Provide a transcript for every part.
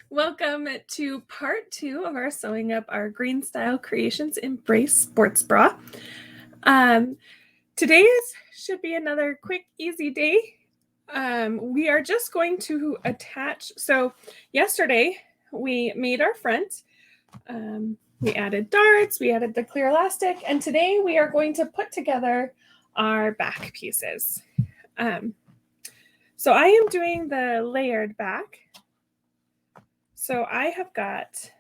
Welcome to part 2 of our Sewing Up Our Greenstyle Creations Embrace Sportsbra. Today should be another quick, easy day. We are just going to attach. So yesterday we made our front. We added darts, we added the clear elastic, and today we are going to put together our back pieces. So I am doing the layered back. So I have got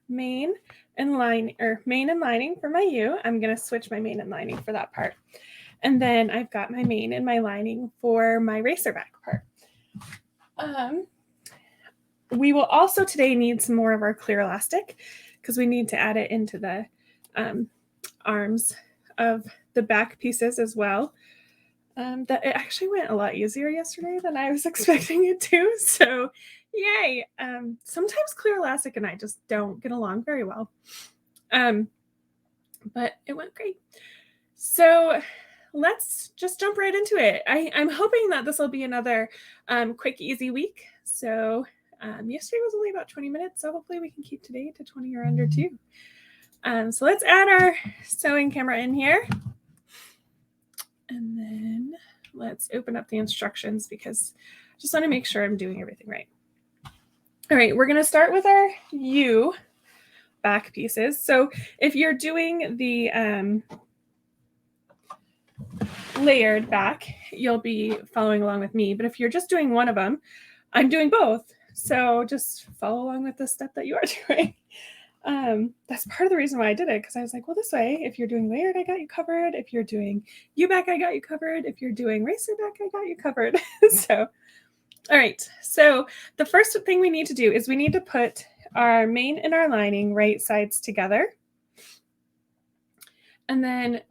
main and lining for my U. I'm going to switch my main and lining for that part. And then I've got my main and my lining for my Racerback part. We will also today need some more of our clear elastic because we need to add it into the arms of the back pieces as well. That it actually went a lot easier yesterday than I was expecting it to. So yay. Sometimes clear elastic and I just don't get along very well. But it went great. So let's just jump right into it. I'm hoping that this will be another quick, easy week. So yesterday was only about 20 minutes, so hopefully we can keep today to 20 or under too. So let's add our sewing camera in here. And then let's open up the instructions because I just want to make sure I'm doing everything right. All right, we're going to start with our U back pieces. So if you're doing the layered back, you'll be following along with me. But if you're just doing one of them, I'm doing both. So just follow along with the step that you are doing. That's part of the reason why I did it, because I was like, well, this way, if you're doing layered, I got you covered. If you're doing U-back, I got you covered. If you're doing Racerback, I got you covered. So, all right. So the first thing we need to do is we need to put our main and our lining right sides together. And then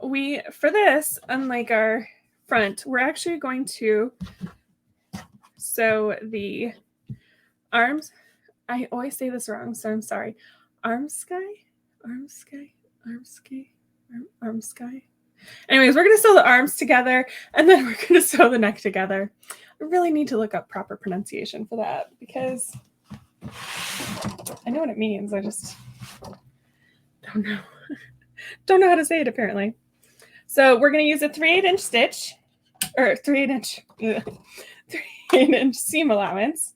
for this, unlike our front, we're actually going to sew the arms. I always say this wrong, so I'm sorry. Arm sky. Anyways, we're going to sew the arms together, and then we're going to sew the neck together. I really need to look up proper pronunciation for that because I know what it means. I just don't know. Don't know how to say it, apparently. So we're going to use a 3/8" stitch, or 3/8" seam allowance.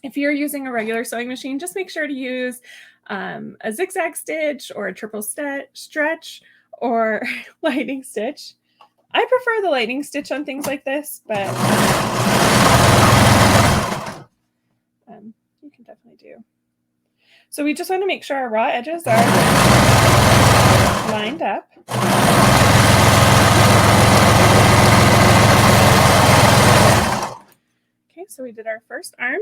If you're using a regular sewing machine, just make sure to use a zigzag stitch or a triple stretch or lightning stitch. I prefer the lightning stitch on things like this, but you can definitely do. So we just want to make sure our raw edges are lined up. Okay, so we did our first arm.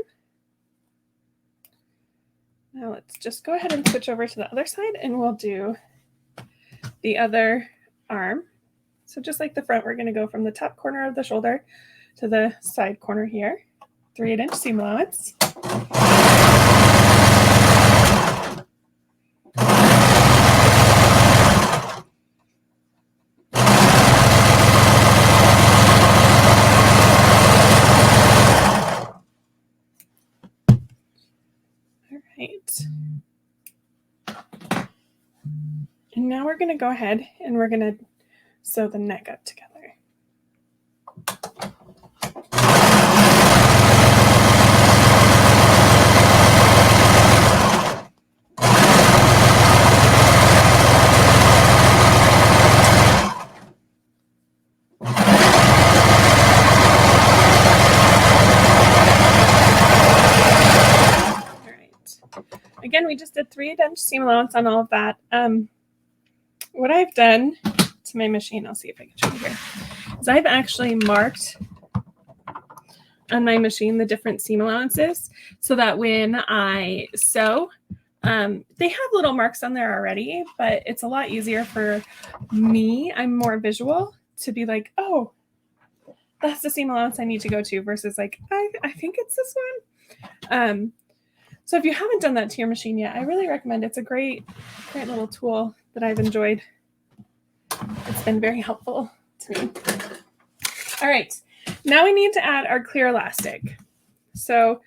Now let's just go ahead and switch over to the other side and we'll do the other arm. So just like the front, we're going to go from the top corner of the shoulder to the side corner here. 3/8" seam allowance. And now we're going to go ahead and we're going to sew the neck up together. Again, we just did 3/8" seam allowance on all of that. What I've done to my machine, I'll see if I can show you here, is I've actually marked on my machine the different seam allowances so that when I sew, they have little marks on there already, but it's a lot easier for me. I'm more visual to be like, oh, that's the seam allowance I need to go to versus like, I think it's this one. So if you haven't done that to your machine yet, I really recommend it. It's a great little tool that I've enjoyed. It's been very helpful to me. All right, now we need to add our clear elastic. So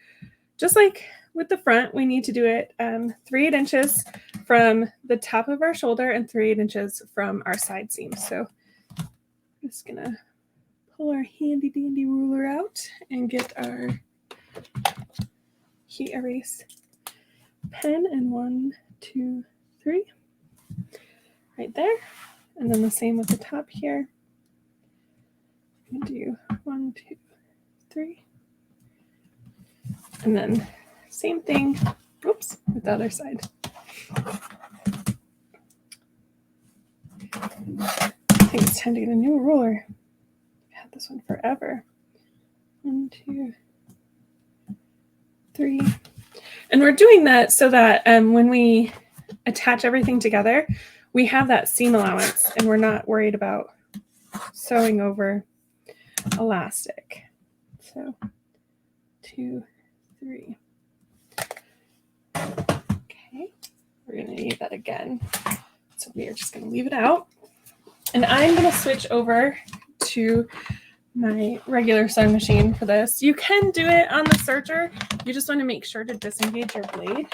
just like with the front, we need to do it 3/8 inches from the top of our shoulder and 3/8 inches from our side seam. So I'm just gonna pull our handy dandy ruler out and get our heat erase pen, and 1, 2, 3 right there. And then the same with the top here. I'm gonna do 1, 2, 3. And then same thing, oops, with the other side. I think it's time to get a new ruler. I've had this one forever. 1, 2, 3. And we're doing that so that when we attach everything together, we have that seam allowance and we're not worried about sewing over elastic. So 2, 3. Okay, we're going to need that again. So we are just going to leave it out. And I'm going to switch over to my regular sewing machine for this. You can do it on the serger. You just want to make sure to disengage your blade.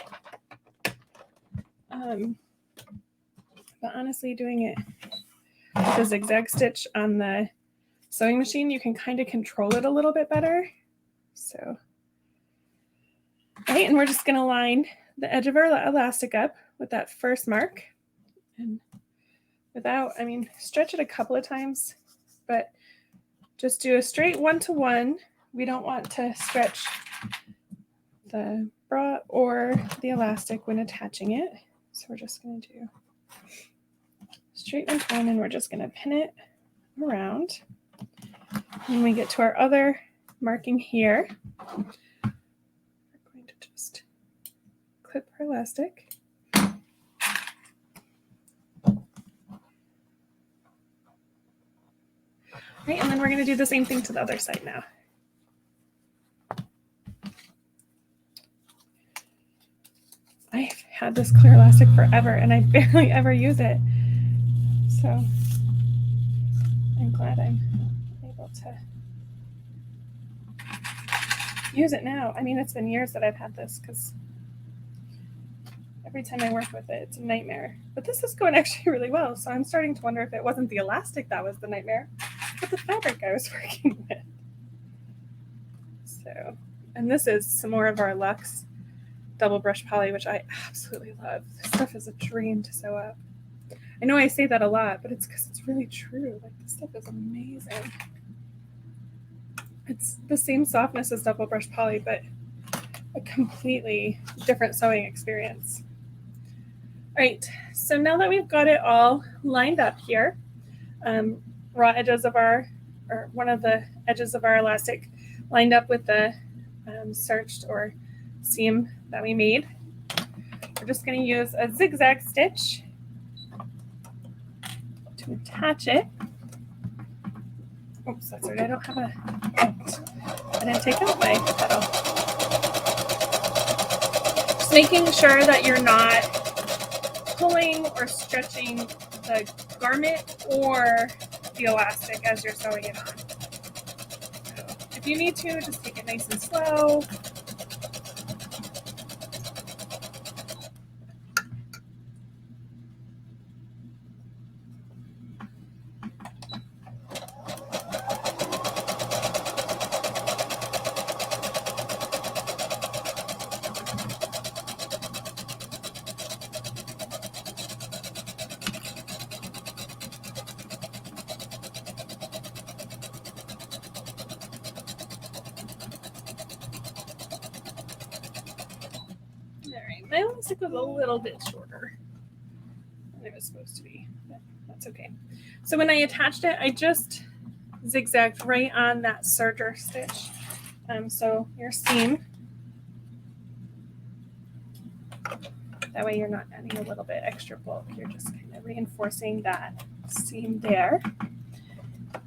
But honestly, doing it with a zigzag stitch on the sewing machine, you can kind of control it a little bit better. So, right, and we're just going to line the edge of our elastic up with that first mark. And without, stretch it a couple of times, but just do a straight 1-to-1. We don't want to stretch the bra or the elastic when attaching it. So we're just going to do straight 1-to-1, and we're just going to pin it around. When we get to our other marking here, we're going to just clip our elastic. Right, and then we're going to do the same thing to the other side now. I've had this clear elastic forever and I barely ever use it. So I'm glad I'm able to use it now. It's been years that I've had this because every time I work with it, it's a nightmare. But this is going actually really well. So I'm starting to wonder if it wasn't the elastic that was the nightmare, but the fabric I was working with. So, and this is some more of our Luxe double brush poly, which I absolutely love. This stuff is a dream to sew up. I know I say that a lot, but it's because it's really true. Like, this stuff is amazing. It's the same softness as double brush poly, but a completely different sewing experience. All right, so now that we've got it all lined up here, raw edges of our, or one of the edges of our elastic lined up with the searched or seam that we made, we're just going to use a zigzag stitch to attach it. Oops, that's right, I don't have a, I didn't take out my pedal. Just making sure that you're not pulling or stretching the garment or the elastic as you're sewing it on. So if you need to, just take it nice and slow. My elastic was a little bit shorter than it was supposed to be, but that's okay. So when I attached it, I just zigzagged right on that serger stitch. So your seam, that way you're not adding a little bit extra bulk. You're just kind of reinforcing that seam there.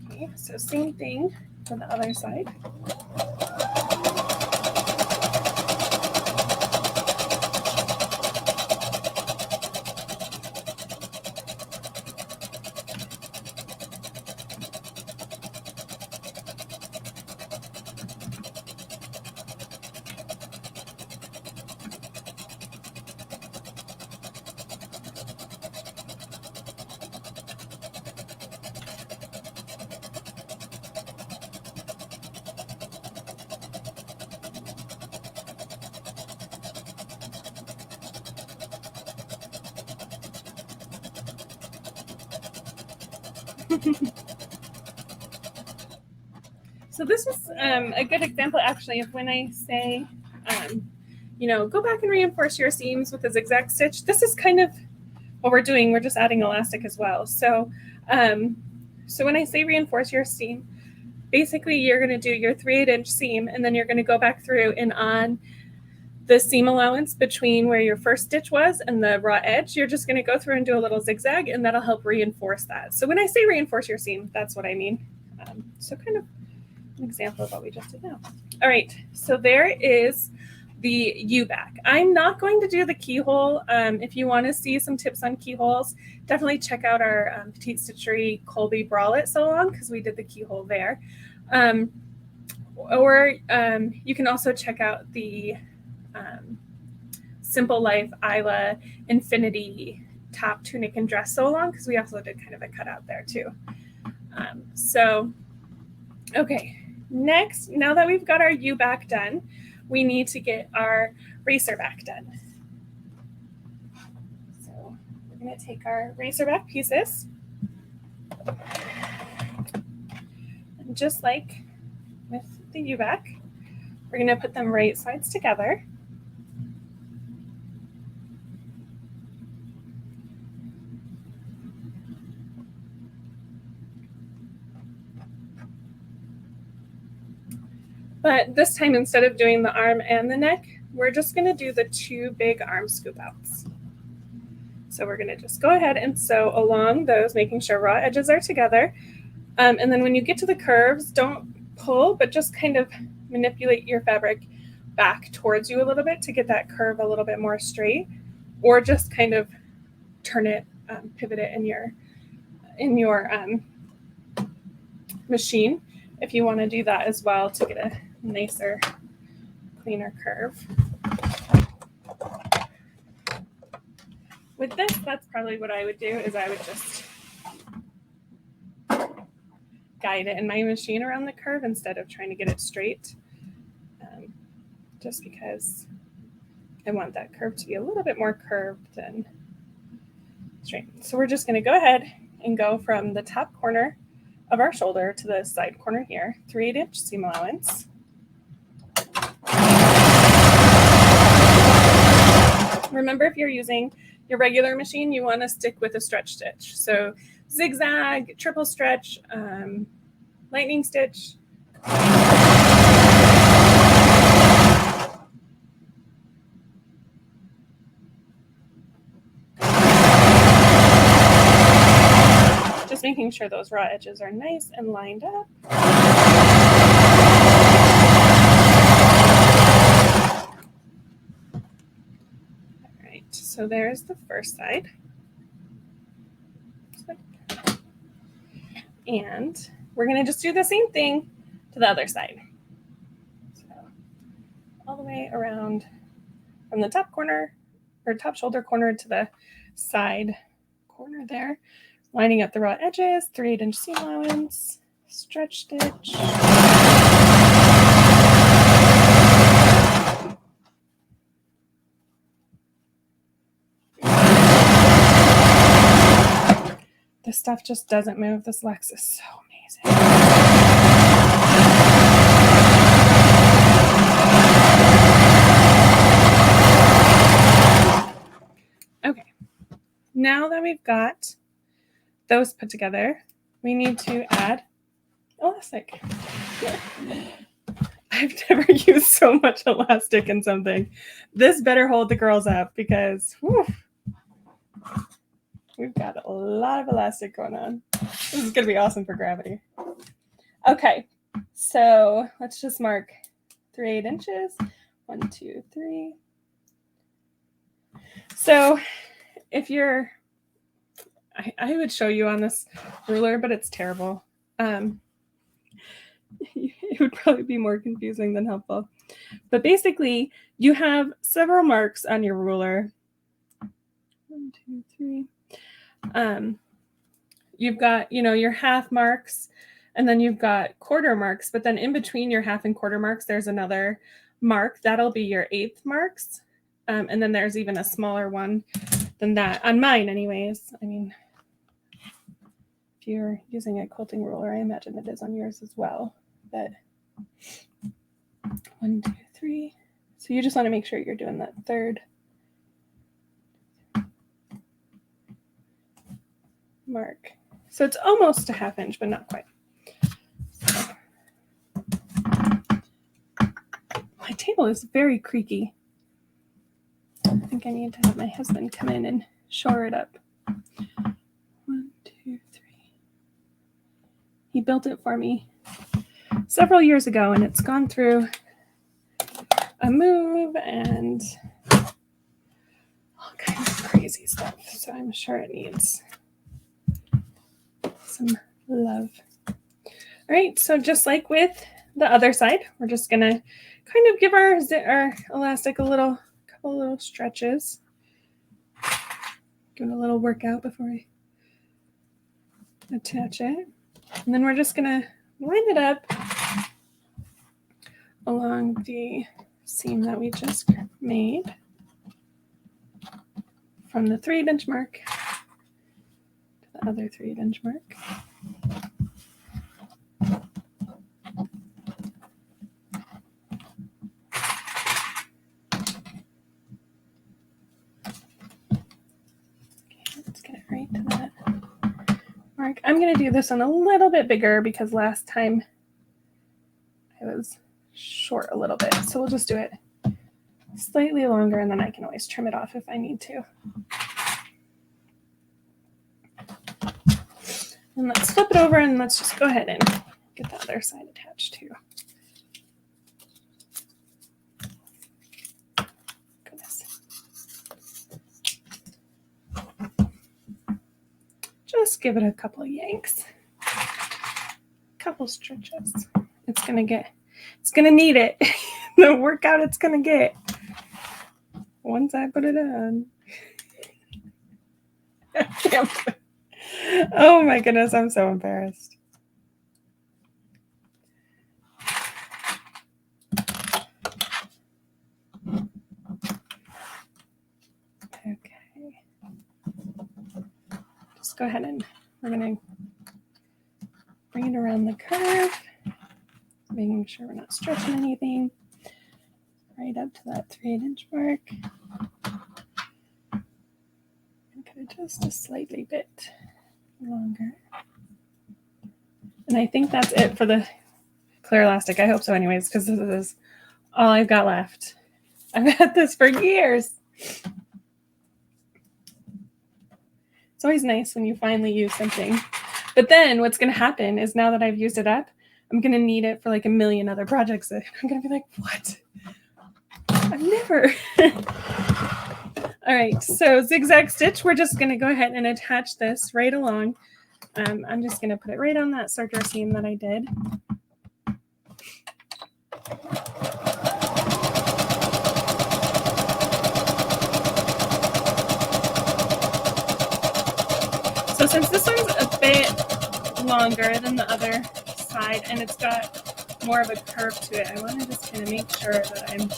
Okay, so same thing for the other side. So this is a good example actually of when I say, go back and reinforce your seams with a zigzag stitch. This is kind of what we're doing. We're just adding elastic as well. So, so when I say reinforce your seam, basically you're going to do your 3/8" seam, and then you're going to go back through and on the seam allowance between where your first stitch was and the raw edge, you're just going to go through and do a little zigzag, and that'll help reinforce that. So when I say reinforce your seam, that's what I mean. So kind of an example of what we just did now. All right, so there is the U back. I'm not going to do the keyhole. If you want to see some tips on keyholes, definitely check out our Petite Stitchery Colby Bralette sew along, because we did the keyhole there. Or you can also check out the Simple Life Isla Infinity top tunic and dress sew along, because we also did kind of a cutout there too. So okay, next, now that we've got our U back done, we need to get our racer back done. So we're going to take our racer back pieces, and just like with the U back, we're going to put them right sides together. But this time, instead of doing the arm and the neck, we're just going to do the 2 big arm scoop outs. So we're going to just go ahead and sew along those, making sure raw edges are together. And then when you get to the curves, don't pull, but just kind of manipulate your fabric back towards you a little bit to get that curve a little bit more straight, or just kind of turn it, pivot it in your machine if you want to do that as well to get a nicer, cleaner curve. With this, that's probably what I would do, is I would just guide it in my machine around the curve instead of trying to get it straight, just because I want that curve to be a little bit more curved than straight. So we're just going to go ahead and go from the top corner of our shoulder to the side corner here, 3/8" seam allowance. Remember, if you're using your regular machine, you want to stick with a stretch stitch. So zigzag, triple stretch, lightning stitch. Just making sure those raw edges are nice and lined up. All right, so there's the first side. And we're going to just do the same thing to the other side. So all the way around from the top corner, or top shoulder corner, to the side corner there, lining up the raw edges, 3/8" seam allowance, stretch stitch. This stuff just doesn't move. This Lex is so amazing. Okay, now that we've got those put together, we need to add elastic. I've never used so much elastic in something. This better hold the girls up, because whew, we've got a lot of elastic going on. This is going to be awesome for gravity. Okay, so let's just mark 3/8". 1, 2, 3. So if you're, I would show you on this ruler, but it's terrible. It would probably be more confusing than helpful. But basically, you have several marks on your ruler. 1, 2, 3. You've got, your half marks, and then you've got quarter marks, but then in between your half and quarter marks, there's another mark. That'll be your 1/8 marks. And then there's even a smaller one than that, on mine anyways. I mean, if you're using a quilting ruler, I imagine it is on yours as well. But 1, 2, 3. So you just want to make sure you're doing that third mark. So it's almost a 1/2 inch, but not quite. So. My table is very creaky. I think I need to have my husband come in and shore it up. 1, 2, 3. He built it for me several years ago, and it's gone through a move and all kinds of crazy stuff. So I'm sure it needs some love. All right, so just like with the other side, we're just gonna kind of give our elastic a couple little stretches. Give it a little workout before I attach it. And then we're just gonna line it up along the seam that we just made from the 3 inch mark to the other 3 inch mark. Okay, let's get it right to that mark. I'm going to do this one a little bit bigger because last time I was short a little bit. So we'll just do it slightly longer, and then I can always trim it off if I need to. And let's flip it over, and let's just go ahead and get the other side attached too. Goodness. Just give it a couple of yanks, couple stretches. It's gonna need it. The workout it's gonna get once I put it on. Oh my goodness, I'm so embarrassed. Okay. Just go ahead and we're gonna bring it around the curve, making sure we're not stretching anything. Right up to that 3 inch mark. Cut it just a slightly bit longer. And I think that's it for the clear elastic. I hope so anyways, because this is all I've got left. I've had this for years. It's always nice when you finally use something. But then what's going to happen is now that I've used it up, I'm going to need it for like a million other projects. I'm going to be like, what? I've never. All right, so zigzag stitch, we're just going to go ahead and attach this right along. I'm just going to put it right on that circular seam that I did. So since this one's a bit longer than the other side and it's got more of a curve to it, I want to just kind of make sure that I'm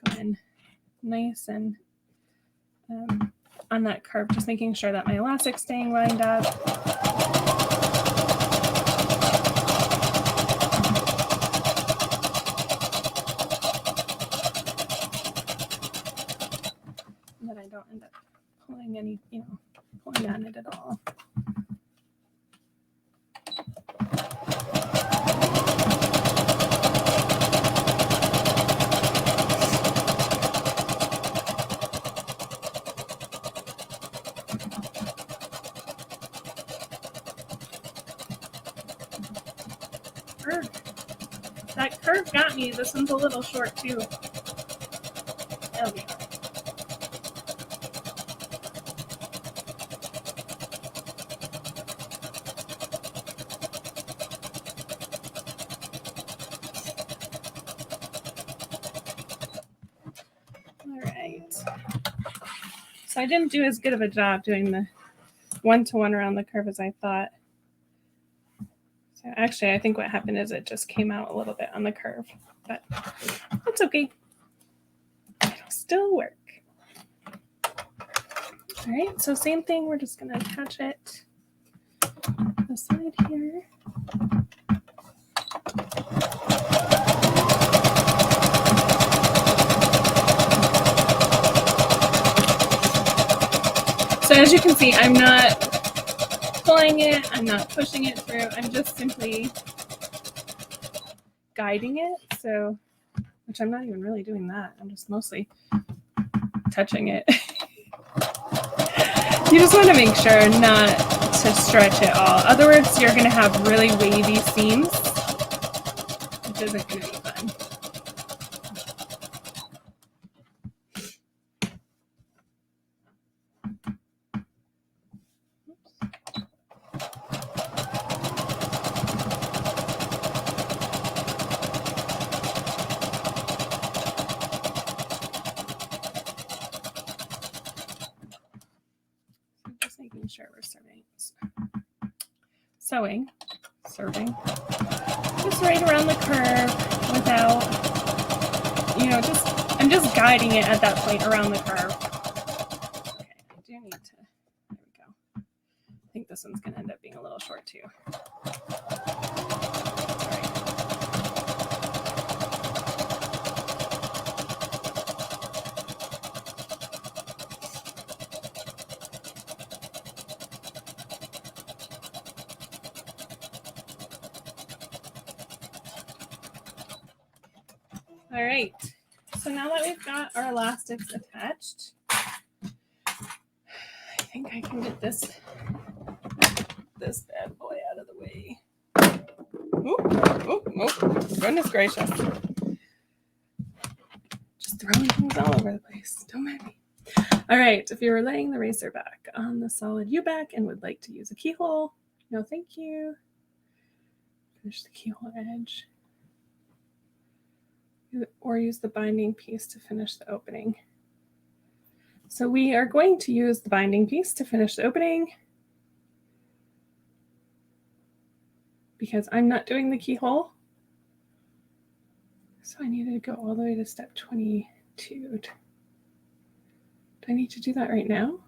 going nice and on that curve, just making sure that my elastic's staying lined up. And that I don't end up pulling any, pulling on it at all. That curve got me. This one's a little short too. That'll be all right. All right. So I didn't do as good of a job doing the one-to-one around the curve as I thought. So actually, I think what happened is it just came out a little bit on the curve, but that's okay. It'll still work. All right, so same thing, we're just gonna attach it the side here. So as you can see, I'm not pulling it, I'm not pushing it through, I'm just simply guiding it. So, which I'm not even really doing that, I'm just mostly touching it. You just want to make sure not to stretch it all. Otherwise, you're going to have really wavy seams, which isn't going to be fun. Just making sure we're sewing just right around the curve without, I'm just guiding it at that point around the curve. Okay, I do need to, there we go. I think this one's going to end up being a little short too. All right, so now that we've got our elastics attached, I think I can get this bad boy out of the way. Oh, goodness gracious. Just throwing things all over the place. Don't mind me. All right, if you're laying the Racerback on the solid U back and would like to use a keyhole, no thank you. Finish the keyhole edge. Or use the binding piece to finish the opening. So we are going to use the binding piece to finish the opening because I'm not doing the keyhole. So I needed to go all the way to step 22. Do I need to do that right now?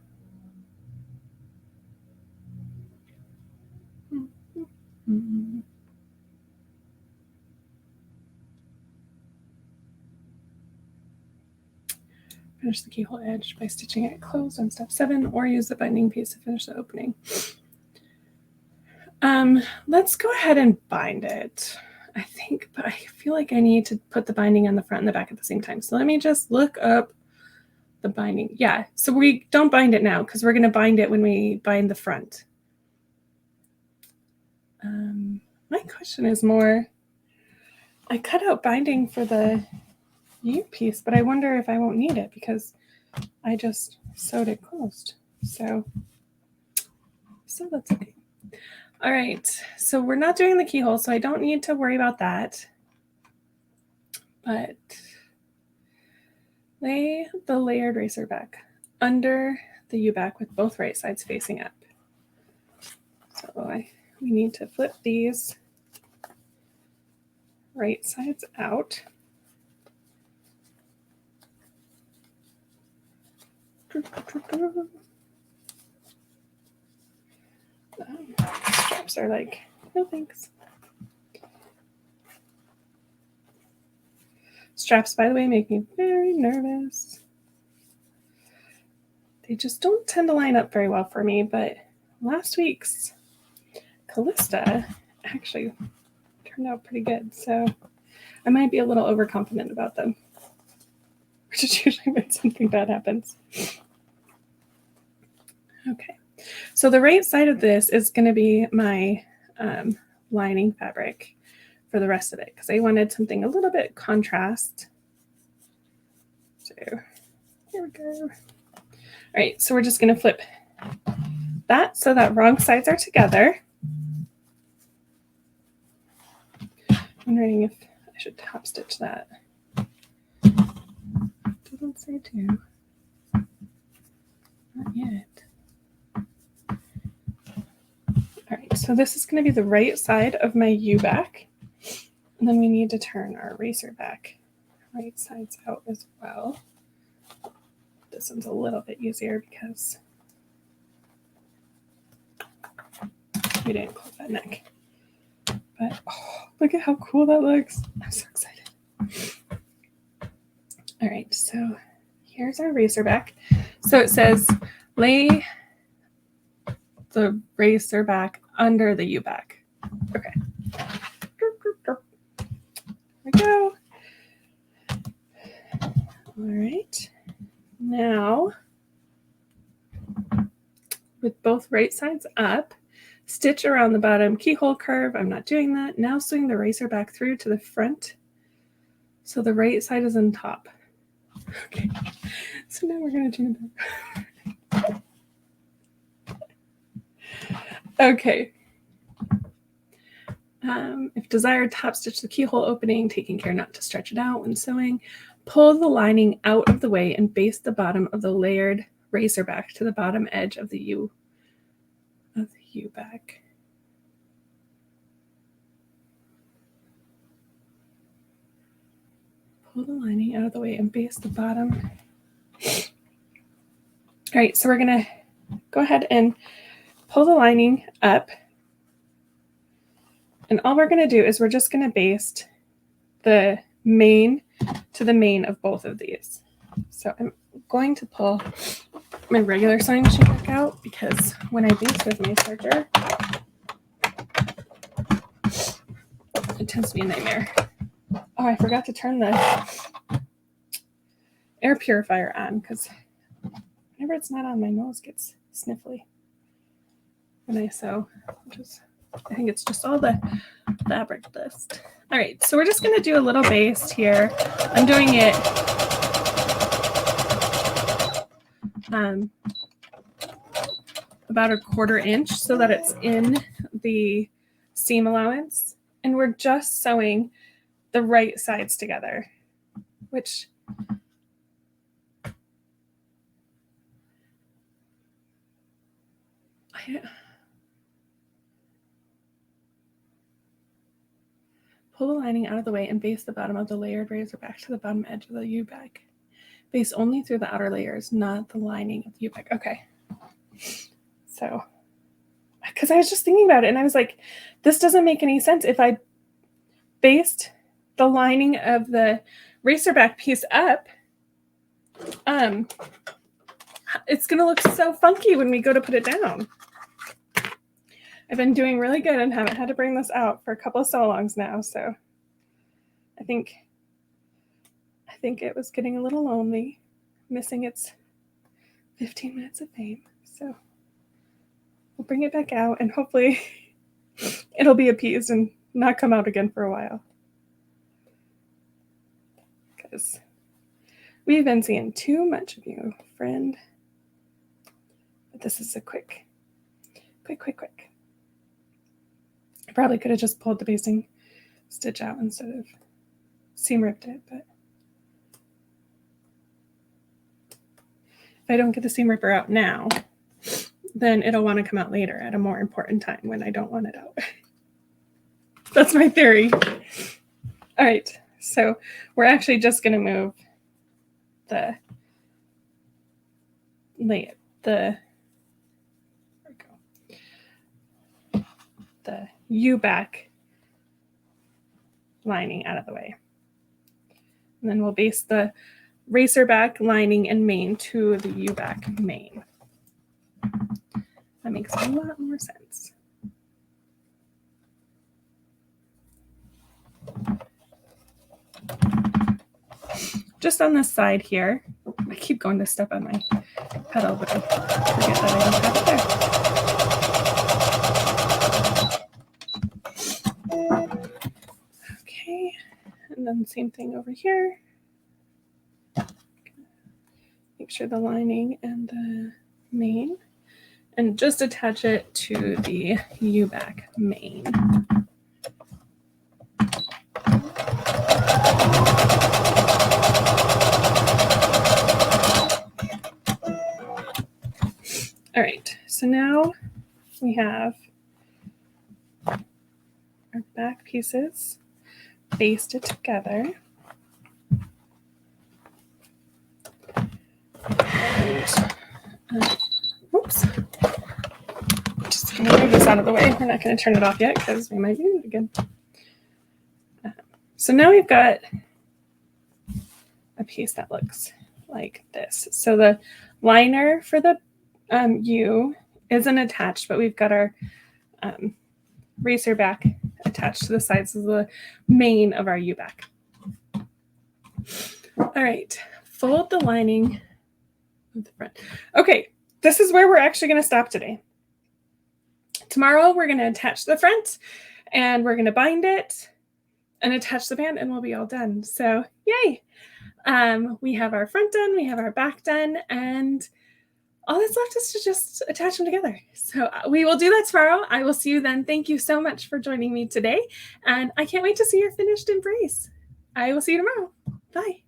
Finish the keyhole edge by stitching it closed on step 7, or use the binding piece to finish the opening. Let's go ahead and bind it, I think, but I feel like I need to put the binding on the front and the back at the same time. So let me just look up the binding. Yeah, so we don't bind it now because we're going to bind it when we bind the front. My question is more, I cut out binding for the U piece, but I wonder if I won't need it because I just sewed it closed. So that's okay. All right, so we're not doing the keyhole, so I don't need to worry about that. But lay the layered Racerback under the U-back with both right sides facing up. So we need to flip these right sides out. Straps are like, no thanks. Straps, by the way, make me very nervous. They just don't tend to line up very well for me, but last week's Callista actually turned out pretty good, so I might be a little overconfident about them, which is usually when something bad happens. Okay, so the right side of this is going to be my lining fabric for the rest of it because I wanted something a little bit contrast. So here we go. All right, so we're just going to flip that so that wrong sides are together. I'm wondering if I should top stitch that. Doesn't say to. Not yet. All right, so this is going to be the right side of my U-back. And then we need to turn our Racerback right sides out as well. This one's a little bit easier because we didn't close that neck. But oh, look at how cool that looks. I'm so excited. All right, so here's our racerback. So it says lay the racerback under the U-back. Okay. There we go. All right. Now, with both right sides up, stitch around the bottom keyhole curve. I'm not doing that. Now swing the racerback through to the front. So the right side is on top. Okay. So now we're going to do that. Okay. If desired, top stitch the keyhole opening, taking care not to stretch it out when sewing. Pull the lining out of the way and baste the bottom of the layered racerback to the bottom edge of the U-back. Pull the lining out of the way and baste the bottom. All right, so we're going to go ahead and pull the lining up. And all we're going to do is we're just going to baste the main to the main of both of these. So I'm going to pull my regular sewing machine back out because when I baste with my serger, it tends to be a nightmare. Oh, I forgot to turn the air purifier on because whenever it's not on, my nose gets sniffly when I sew, I think it's just all the fabric dust. All right, so we're just going to do a little baste here. I'm doing it about 1/4 inch so that it's in the seam allowance. And we're just sewing the right sides together, which pull the lining out of the way and baste the bottom of the layered racerback to the bottom edge of the U-back. Baste only through the outer layers, not the lining of the U-back. Okay. So, because I was just thinking about it and I was like, this doesn't make any sense. If I baste the lining of the racerback piece up, it's going to look so funky when we go to put it down. I've been doing really good and haven't had to bring this out for a couple of sew-alongs now, so I think it was getting a little lonely, missing its 15 minutes of fame. So we'll bring it back out and hopefully it'll be appeased and not come out again for a while. Because we've been seeing too much of you, friend. But this is a quick. I probably could have just pulled the basting stitch out instead of seam ripped it, but if I don't get the seam ripper out now, then it'll want to come out later at a more important time when I don't want it out. That's my theory. All right, so we're actually just going to move the U-back lining out of the way. And then we'll baste the racerback lining and main to the U-back main. That makes a lot more sense. Just on this side here, I keep going to step on my pedal, but I forget that I don't have it there. Okay, and then same thing over here. Make sure the lining and the main, and just attach it to the U-back main. All right, so now we have our back pieces basted together. And, oops, just I'm going to move this out of the way. We're not going to turn it off yet because we might use it again. So now we've got a piece that looks like this. So the liner for the U isn't attached, but we've got our racer back attached to the sides of the mane of our U back. All right, fold the lining of the front. Okay, this is where we're actually going to stop today. Tomorrow we're going to attach the front and we're going to bind it and attach the band and we'll be all done. So yay. We have our front done, we have our back done, and all that's left is to just attach them together. So we will do that tomorrow. I will see you then. Thank you so much for joining me today. And I can't wait to see your finished embrace. I will see you tomorrow. Bye.